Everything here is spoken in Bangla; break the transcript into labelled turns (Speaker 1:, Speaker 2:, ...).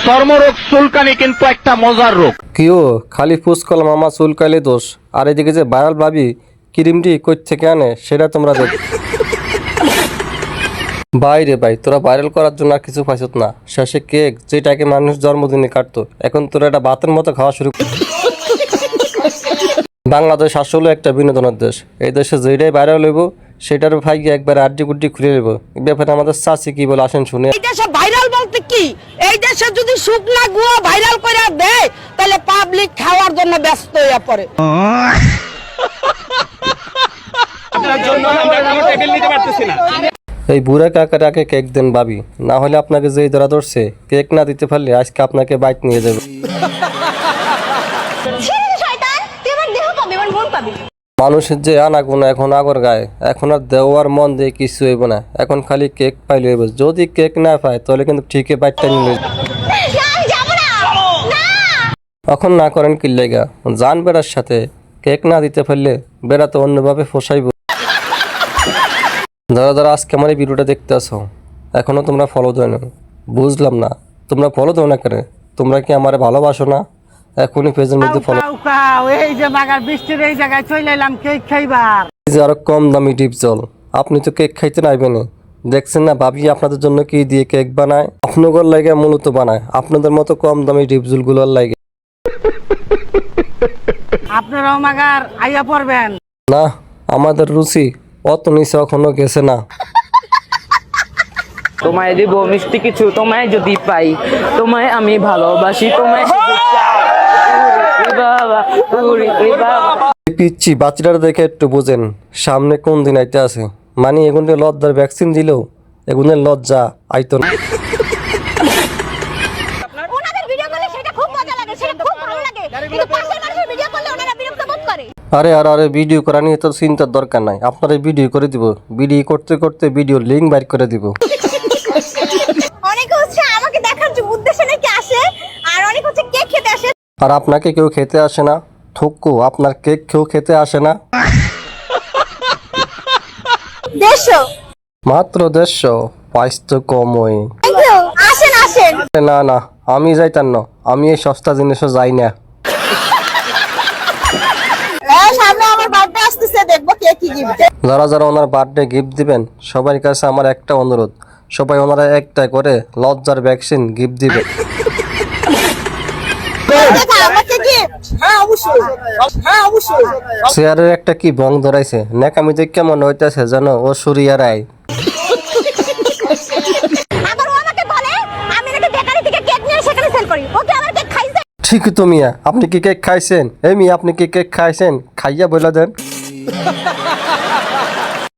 Speaker 1: চর্মরোগ চুলকানি কিন্তু একটা মজার রোগ।
Speaker 2: কিও খালি ফুসকল মামা চুলকাইলে দোষ, আর এদিকে যে ভাইরাল ভাবি ক্রিমটি কই থেকে আনে সেটা তোমরা দেখ। বাইরে ভাই, তোরা ভাইরাল করার জন্য আর কিছু পাইছত না, শেষে কেক যেটাকে মানুষ জন্মদিনে কাটতো, এখন তোরা এটা ভাতের মতো খাওয়া শুরু। বাংলাদেশ আসলে একটা বিনোদনের দেশ, এই দেশে যেটাই ভাইরাল হইব সেটার ভাইকে একবার আড্ডি গুড্ডি খুলে নেব। এই ব্যাপারে আমাদের চাচি কি বলে আসেন শুনে।
Speaker 3: এই দেশে ভাইরাল বলতে কি, এই দেশে যদি শুকনা গুয়া ভাইরাল করে দেয় তাহলে পাবলিক খাওয়ার জন্য ব্যস্ত হয়ে পড়ে।
Speaker 1: আপনার জন্য আমরা কোনো টেবিল নিতে পারতেছি না।
Speaker 2: এই বুড়া কাকাটাকে কেক দেন ভাবি, না হলে আপনাকে যেই ধরা ধরছে কেক না দিতে পারলে আজকে আপনাকে বাইক নিয়ে যাবে। মানুষের যে আনাগোনা এখন আগর গায়ে, এখন আর দেওয়ার মন দিয়ে কিছু হইব না, এখন খালি কেক পাইলে হইব। যদি কেক না পায় তাহলে কিন্তু ঠিকই বাইকটা নিয়ে এখন না করেন কি লেগা যান বেড়ার সাথে, কেক না দিতে পারলে বেড়া তো অন্যভাবে ফসাইব। যারা যারা আজকে আমার এই ভিডিওটা দেখতে আসো এখনো তোমরা ফলো দাও না, বুঝলাম না তোমরা ফলো দাও না কেন? তোমরা কি আমারে ভালোবাসো না? এখনই পেজের মধ্যে ফলো।
Speaker 3: এই যে বাগার বৃষ্টির এই জায়গায় চলে এলাম কেক খাইবার।
Speaker 2: এই যে আরো কম দামি ডিপ জল, আপনি তো কেক খাইতে নাইবেন, দেখছেন না ভাবি আপনাদের জন্য কি দিয়ে কেক বানায়, আপনাদের লাগে মূলত বানায়, আপনাদের মতো কম দামি ডিপ জল গুলোর লাগে।
Speaker 3: আপনারাও মাগার আইয়া পড়বেন
Speaker 2: না, আমাদের রুচি অত নিচে এখনো গেছে না।
Speaker 4: তোমায় দিব মিষ্টি কিছু, তোমায় যদি পাই, তোমায় আমি ভালোবাসি, তোমায় শুধু চাই। বাবা বাবা
Speaker 2: পিচ্ছি বাচ্চারা দেখে একটু বোঝেন সামনে কোন দিন আইতে আছে, মানে এগুনের লজ্জার ভ্যাকসিন দিলেও এগুনের লজ্জা আইতো না। আরে আরে আরে ভিডিও করা নিয়ে তো চিন্তার দরকার নাই, আপনারা ভিডিও করে দিব, ভিডিও করতে করতে ভিডিও লিঙ্ক বাইর করে দিব।
Speaker 5: অনেকে হচ্ছে আমাকে দেখার উদ্দেশ্যে নাকি আসে, আর অনেক হচ্ছে কেক খেতে আসে।
Speaker 2: আর আপনাকে কেউ খেতে আসে না? থুকু, আপনার কেক কেউ খেতে আসে না?
Speaker 5: দেশো
Speaker 2: মাত্র 150 পাইস তো কমই।
Speaker 5: আসেন আসেন।
Speaker 2: না না, আমি যাইতাম না, আমি এই সস্তা জিনিসও যাই না।
Speaker 5: সামনে আমার বার্থডে আসতেছে, দেখবো কে কি গিফট।
Speaker 2: যারা যারা ওনার বার্থডে গিফট দিবেন সবার কাছে আমার একটা অনুরোধ, সবাই ওনারা একটা করে লজ্জার ভ্যাকসিন গিফট দিবে।
Speaker 5: আমাকে গিফট? হ্যাঁ অবশ্যই, হ্যাঁ অবশ্যই।
Speaker 2: চেয়ারের একটা কি বং ধরাইছে, নেকামি দেখে মনে হইতেছে যেন ও সুরিয়া রায়।
Speaker 5: আবার ও আমাকে বলে আমি নাকি বেকারি থেকে কেক নিয়ে সেখানে সেল করি। ওকে আমার কেক খাইছে?
Speaker 2: ঠিক তো মিয়া, আপনি কি কেক খাইছেন? এই মিয়া আপনি কি কেক খাইছেন? খাইয়া বলে দেন।